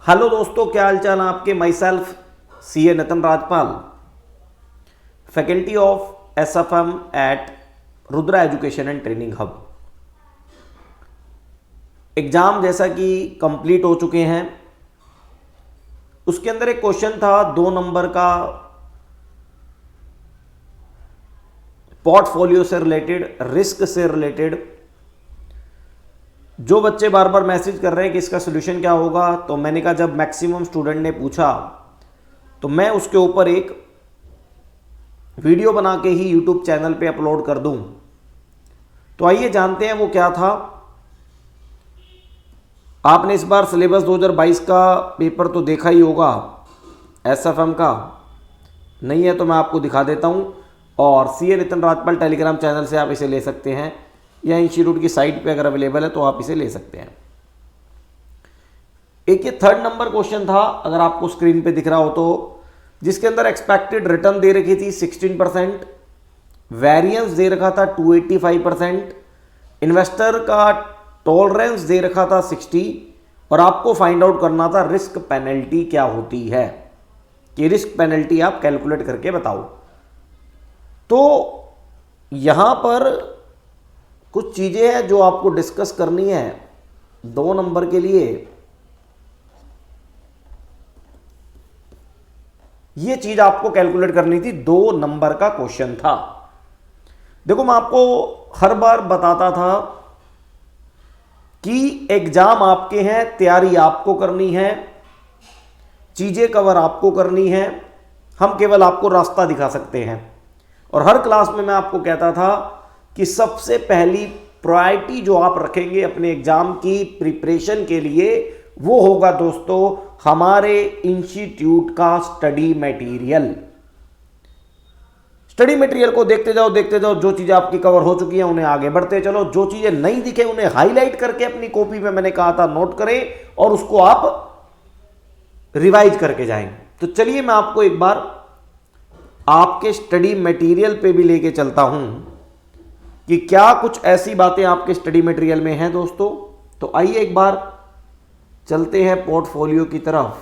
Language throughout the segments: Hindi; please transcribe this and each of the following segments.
हेलो दोस्तों, क्या हाल चाल आपके। Myself CA Nitin Rajpal, faculty of SFM at Rudra education and training hub. Exam जैसा कि कंप्लीट हो चुके हैं। उसके अंदर एक क्वेश्चन था 2 नंबर का, पोर्टफोलियो से रिलेटेड, रिस्क से रिलेटेड। जो बच्चे बार बार मैसेज कर रहे हैं कि इसका सोल्यूशन क्या होगा, तो मैंने कहा जब मैक्सिमम स्टूडेंट ने पूछा तो मैं उसके ऊपर एक वीडियो बना के ही यूट्यूब चैनल पे अपलोड कर दूं। तो आइए जानते हैं वो क्या था। आपने इस बार सिलेबस 2022 का पेपर तो देखा ही होगा, SFM का। नहीं है तो मैं आपको दिखा देता हूं, और CA Nitin Rajpal Telegram channel से आप इसे ले सकते हैं, या इंस्टीट्यूट की साइट पे अगर अवेलेबल है तो आप इसे ले सकते हैं। एक ये 3rd नंबर क्वेश्चन था, अगर आपको स्क्रीन पे दिख रहा हो तो, जिसके अंदर एक्सपेक्टेड रिटर्न दे रखी थी 16%, वेरिएंस दे रखा था 285%, इन्वेस्टर का टॉलरेंस दे रखा था 60, और आपको फाइंड आउट करना था रिस्क पेनल्टी क्या होती है, कि रिस्क पेनल्टी आप कैलकुलेट करके बताओ। तो यहां पर कुछ चीजें हैं जो आपको डिस्कस करनी है 2 नंबर के लिए। यह चीज आपको कैलकुलेट करनी थी, 2 नंबर का क्वेश्चन था। देखो, मैं आपको हर बार बताता था कि एग्जाम आपके हैं, तैयारी आपको करनी है, चीजें कवर आपको करनी है, हम केवल आपको रास्ता दिखा सकते हैं। और हर क्लास में मैं आपको कहता था कि सबसे पहली प्रायोरिटी जो आप रखेंगे अपने एग्जाम की प्रिपरेशन के लिए, वो होगा दोस्तों हमारे इंस्टीट्यूट का स्टडी मटेरियल। स्टडी मटेरियल को देखते जाओ, जो चीजें आपकी कवर हो चुकी हैं उन्हें आगे बढ़ते चलो, जो चीजें नहीं दिखे उन्हें हाईलाइट करके अपनी कॉपी में, मैंने कहा था, नोट करें और उसको आप रिवाइज करके जाएंगे। तो चलिए मैं आपको एक बार आपके स्टडी मटेरियल पे भी लेके चलता हूं कि क्या कुछ ऐसी बातें आपके स्टडी मटेरियल में हैं दोस्तों। तो आइए एक बार चलते हैं पोर्टफोलियो की तरफ।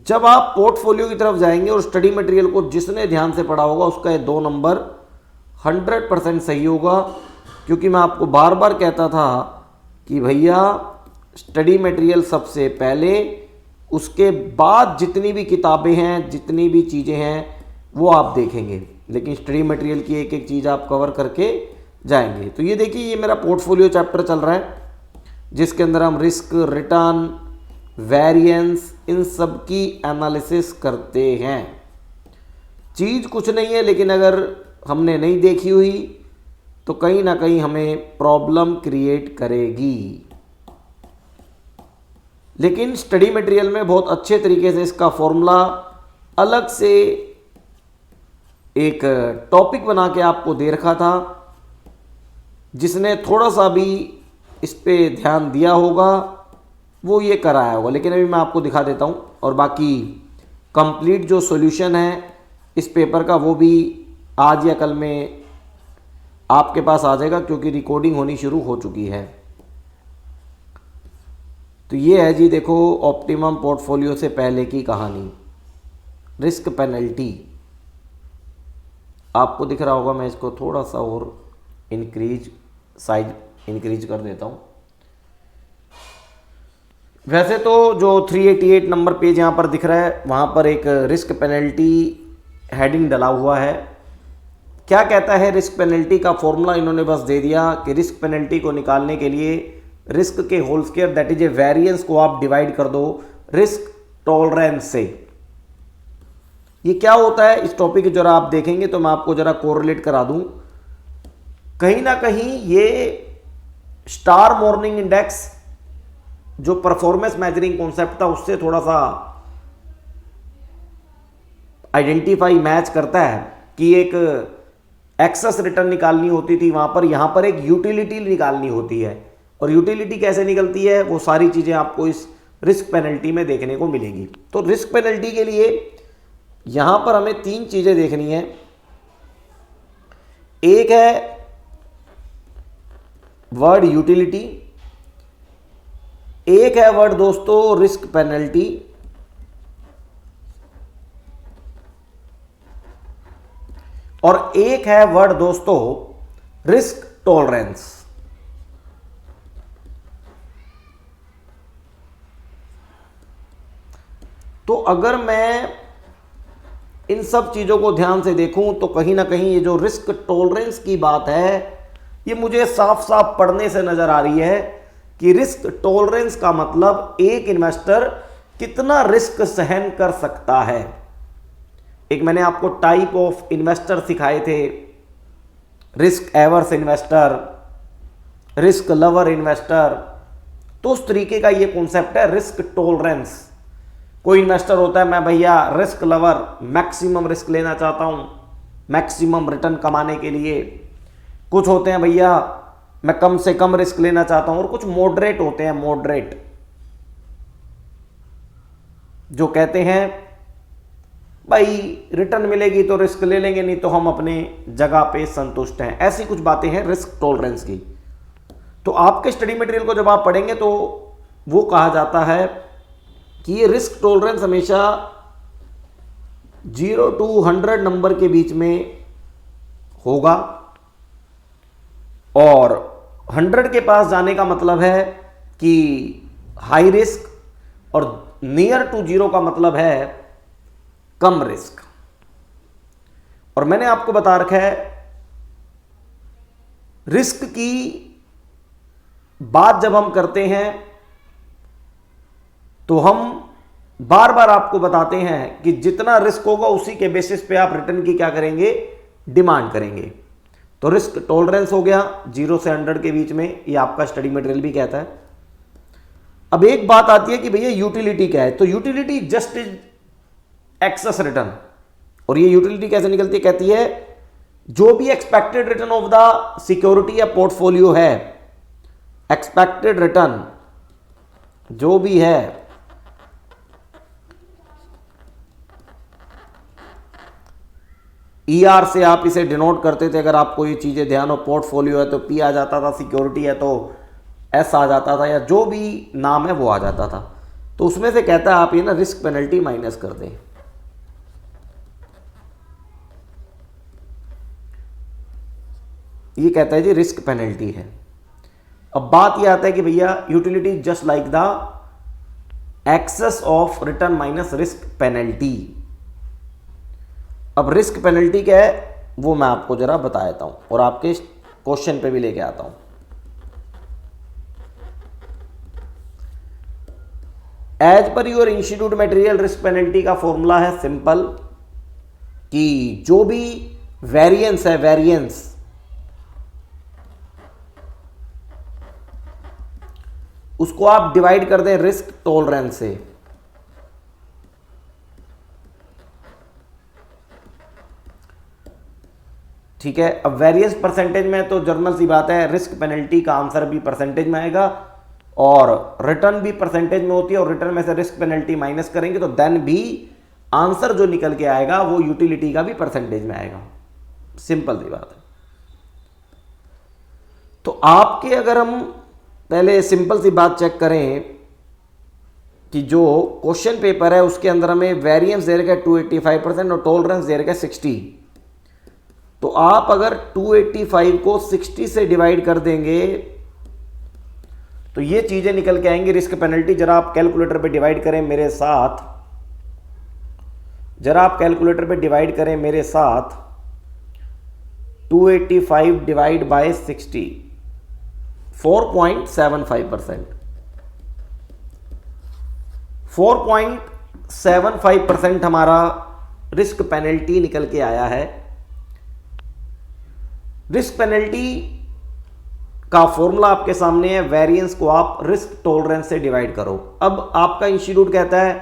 जब आप पोर्टफोलियो की तरफ जाएंगे और स्टडी मटेरियल को जिसने ध्यान से पढ़ा होगा उसका ये 2 नंबर 100% सही होगा, क्योंकि मैं आपको बार बार कहता था कि भैया स्टडी मटेरियल सबसे पहले, उसके बाद जितनी भी किताबें हैं, जितनी भी चीज़ें हैं वो आप देखेंगे, लेकिन स्टडी मटेरियल की एक एक चीज़ आप कवर करके जाएंगे। तो ये देखिए, ये मेरा पोर्टफोलियो चैप्टर चल रहा है, जिसके अंदर हम रिस्क, रिटर्न, वेरिएंस, इन सब की एनालिसिस करते हैं। चीज़ कुछ नहीं है, लेकिन अगर हमने नहीं देखी हुई तो कहीं ना कहीं हमें प्रॉब्लम क्रिएट करेगी। लेकिन स्टडी मटेरियल में बहुत अच्छे तरीके से इसका फॉर्मूला अलग से एक टॉपिक बना के आपको दे रखा था। जिसने थोड़ा सा भी इस पे ध्यान दिया होगा वो ये कराया होगा, लेकिन अभी मैं आपको दिखा देता हूँ। और बाकी कंप्लीट जो सॉल्यूशन है इस पेपर का वो भी आज या कल में आपके पास आ जाएगा, क्योंकि रिकॉर्डिंग होनी शुरू हो चुकी है। तो ये है जी, देखो, ऑप्टिमम पोर्टफोलियो से पहले की कहानी, रिस्क पेनल्टी। आपको दिख रहा होगा, मैं इसको थोड़ा सा और साइज इंक्रीज कर देता हूँ। वैसे तो जो 388 नंबर पेज यहाँ पर दिख रहा है, वहाँ पर एक रिस्क पेनल्टी हेडिंग डला हुआ है। क्या कहता है रिस्क पेनल्टी का फॉर्मूला इन्होंने बस दे दिया कि रिस्क पेनल्टी को निकालने के लिए रिस्क के whole square, that is a variance, को आप डिवाइड कर दो रिस्क टॉलरेंस से। ये क्या होता है इस टॉपिक जरा आप देखेंगे तो मैं आपको जरा कोरिलेट करा दूं। कहीं ना कहीं ये स्टार मॉर्निंग इंडेक्स जो परफॉर्मेंस मेजरिंग कॉन्सेप्ट था उससे थोड़ा सा आइडेंटिफाई मैच करता है, कि एक एक्सेस रिटर्न निकालनी होती थी वहां पर, यहां पर एक यूटिलिटी निकालनी होती है। और यूटिलिटी कैसे निकलती है, वो सारी चीजें आपको इस रिस्क पेनल्टी में देखने को मिलेगी। तो रिस्क पेनल्टी के लिए यहां पर हमें 3 चीजें देखनी है। एक है वर्ड यूटिलिटी, एक है वर्ड दोस्तों रिस्क पेनल्टी, और एक है वर्ड दोस्तों रिस्क टॉलरेंस। तो अगर मैं इन सब चीजों को ध्यान से देखूं तो कहीं ना कहीं ये जो रिस्क टॉलरेंस की बात है ये मुझे साफ साफ पढ़ने से नजर आ रही है कि रिस्क टॉलरेंस का मतलब एक इन्वेस्टर कितना रिस्क सहन कर सकता है। एक मैंने आपको टाइप ऑफ इन्वेस्टर सिखाए थे, risk averse investor, risk lover investor. तो उस तरीके का ये कॉन्सेप्ट है रिस्क टॉलरेंस। कोई इन्वेस्टर होता है मैं भैया रिस्क लवर, मैक्सिमम रिस्क लेना चाहता हूं मैक्सिमम रिटर्न कमाने के लिए। कुछ होते हैं भैया मैं कम से कम रिस्क लेना चाहता हूं, और कुछ मॉडरेट होते हैं, मॉडरेट, जो कहते हैं भाई रिटर्न मिलेगी तो रिस्क ले लेंगे, नहीं तो हम अपने जगह पे संतुष्ट हैं। ऐसी कुछ बातें हैं रिस्क टॉलरेंस की। तो आपके स्टडी मटेरियल को जब आप पढ़ेंगे तो वो कहा जाता है कि ये रिस्क टॉलरेंस हमेशा 0 to 100 नंबर के बीच में होगा, और 100 के पास जाने का मतलब है कि हाई रिस्क, और नियर टू 0 का मतलब है कम रिस्क। और मैंने आपको बता रखा है रिस्क की बात जब हम करते हैं तो हम बार बार आपको बताते हैं कि जितना रिस्क होगा उसी के बेसिस पे आप रिटर्न की क्या करेंगे, डिमांड करेंगे। तो रिस्क टॉलरेंस हो गया 0 से 100 के बीच में, ये आपका स्टडी मटेरियल भी कहता है। अब एक बात आती है कि भैया यूटिलिटी क्या है। तो utility just is excess return. और ये यूटिलिटी कैसे निकलती है, कहती है जो भी expected return of the security या पोर्टफोलियो है, एक्सपेक्टेड रिटर्न जो भी है, ER से आप इसे डिनोट करते थे। अगर आपको ये चीजें ध्यान हो, पोर्टफोलियो है तो P आ जाता था, सिक्योरिटी है तो S आ जाता था, या जो भी नाम है वो आ जाता था। तो उसमें से कहता है आप ये ना रिस्क पेनल्टी माइनस कर दें। ये कहता है जी रिस्क पेनल्टी है। अब बात ये आता है कि भैया utility just like the excess of return minus risk penalty. अब रिस्क पेनल्टी क्या है वो मैं आपको जरा बता देता हूं और आपके क्वेश्चन पे भी लेके आता हूं। As per your institute material risk penalty का फॉर्मूला है सिंपल, कि जो भी वेरिएंस है, वेरिएंस उसको आप डिवाइड कर दें रिस्क टॉलरेंस से। ठीक है। अब वेरिएंस परसेंटेज में तो जर्नल सी बात है, रिस्क पेनल्टी का आंसर भी परसेंटेज में आएगा और रिटर्न भी परसेंटेज में होती है, और रिटर्न में से रिस्क पेनल्टी माइनस करेंगे तो देन भी आंसर जो निकल के आएगा वो यूटिलिटी का भी परसेंटेज में आएगा। सिंपल सी बात है। तो आपके अगर हम पहले सिंपल सी बात चेक करें कि जो क्वेश्चन पेपर है उसके अंदर हमें वेरिएंस दे रखा है 285% और टॉलरेंस दे रखा है 60। तो आप अगर 285 को 60 से डिवाइड कर देंगे तो ये चीजें निकल के आएंगी रिस्क पेनल्टी। जरा आप कैलकुलेटर पे डिवाइड करें मेरे साथ, जरा आप कैलकुलेटर पे डिवाइड करें मेरे साथ। 285 डिवाइड बाय 60, 4.75%। 4.75% हमारा रिस्क पेनल्टी निकल के आया है। रिस्क पेनल्टी का फॉर्मूला आपके सामने है, वेरिएंस को आप रिस्क टॉलरेंस से डिवाइड करो। अब आपका इंस्टीट्यूट कहता है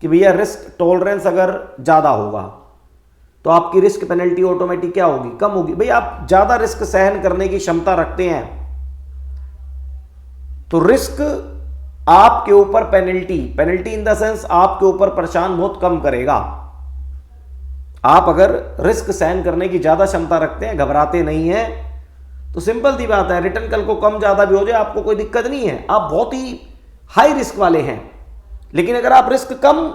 कि भैया रिस्क टॉलरेंस अगर ज्यादा होगा तो आपकी रिस्क पेनल्टी ऑटोमेटिक क्या होगी, कम होगी। भैया आप ज्यादा रिस्क सहन करने की क्षमता रखते हैं तो रिस्क आपके ऊपर पेनल्टी इन द सेंस आपके ऊपर परेशान बहुत कम करेगा। आप अगर रिस्क सहन करने की ज्यादा क्षमता रखते हैं, घबराते नहीं हैं, तो सिंपल सी बात है रिटर्न कल को कम ज्यादा भी हो जाए आपको कोई दिक्कत नहीं है। आप बहुत ही हाई रिस्क वाले हैं। लेकिन अगर आप रिस्क कम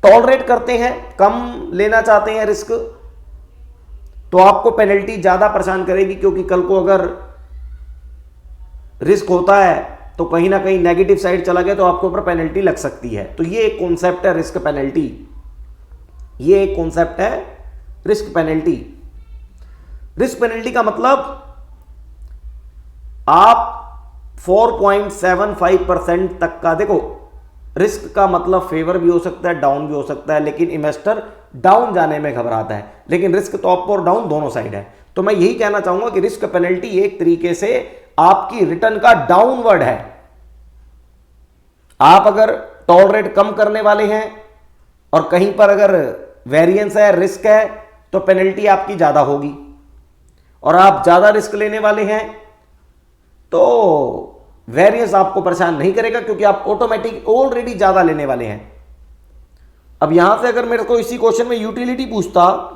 टॉलरेट करते हैं, कम लेना चाहते हैं रिस्क, तो आपको पेनल्टी ज्यादा परेशान करेगी, क्योंकि कल को अगर रिस्क होता है तो कहीं ना कहीं नेगेटिव साइड चला गया तो आपके ऊपर पेनल्टी लग सकती है। तो ये एक कॉन्सेप्ट है रिस्क पेनल्टी, ये एक कॉन्सेप्ट है रिस्क पेनल्टी। रिस्क पेनल्टी का मतलब आप 4.75% तक का, देखो रिस्क का मतलब फेवर भी हो सकता है, डाउन भी हो सकता है, लेकिन इन्वेस्टर डाउन जाने में घबराता है, लेकिन रिस्क तो अप और डाउन दोनों साइड है। तो मैं यही कहना चाहूंगा कि रिस्क पेनल्टी एक तरीके से आपकी रिटर्न का डाउनवर्ड है। आप अगर टॉलरेट कम करने वाले हैं और कहीं पर अगर वेरिएंस है, रिस्क है, तो पेनल्टी आपकी ज्यादा होगी, और आप ज्यादा रिस्क लेने वाले हैं तो वेरिएंस आपको परेशान नहीं करेगा, क्योंकि आप ऑटोमेटिक ऑलरेडी ज्यादा लेने वाले हैं। अब यहां से अगर मेरे को इसी क्वेश्चन में यूटिलिटी पूछता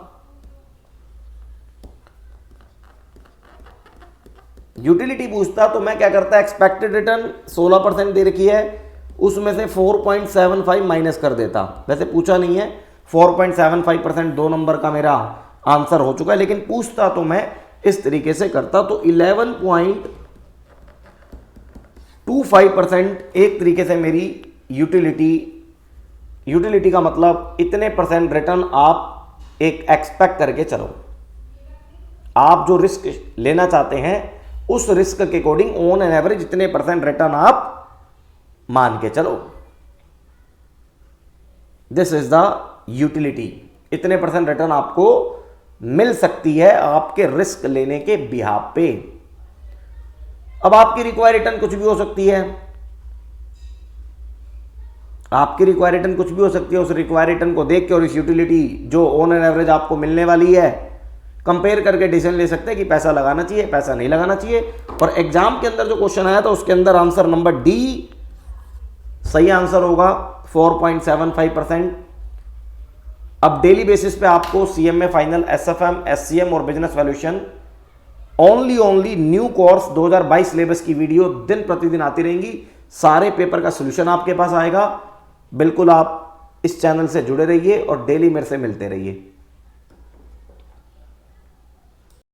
तो मैं क्या करता, एक्सपेक्टेड रिटर्न 16% दे रखी है, उसमें से 4.75 माइनस कर देता। वैसे पूछा नहीं है, 4.75% 2 नंबर का मेरा आंसर हो चुका है, लेकिन पूछता तो मैं इस तरीके से करता। तो 11.25% एक तरीके से मेरी यूटिलिटी का मतलब इतने % रिटर्न आप एक एक्सपेक्ट करके चलो। आप जो रिस्क लेना चाहते हैं उस रिस्क के अकॉर्डिंग ऑन एन एवरेज इतने % रिटर्न आप मान के चलो। This is the utility. इतने % रिटर्न आपको मिल सकती है आपके रिस्क लेने के बिहाफ पे। अब आपकी रिक्वायर्ड रिटर्न कुछ भी हो सकती है, आपकी रिक्वायर्ड रिटर्न कुछ भी हो सकती है। उस रिक्वायर्ड रिटर्न को देख के और इस यूटिलिटी जो ऑन एन एवरेज आपको मिलने वाली है कंपेयर करके डिसीजन ले सकते हैं कि पैसा लगाना चाहिए, पैसा नहीं लगाना चाहिए। और एग्जाम के अंदर जो क्वेश्चन आया था उसके अंदर आंसर नंबर डी सही आंसर होगा, 4.75%। अब डेली बेसिस पे आपको सीएमए फाइनल, एसएफएम, एससीएम और business valuation only new course 2022 syllabus की वीडियो दिन प्रतिदिन आती रहेंगी। सारे पेपर का सॉल्यूशन आपके पास आएगा। बिल्कुल आप इस चैनल से जुड़े रहिए और डेली मेरे से मिलते रहिए।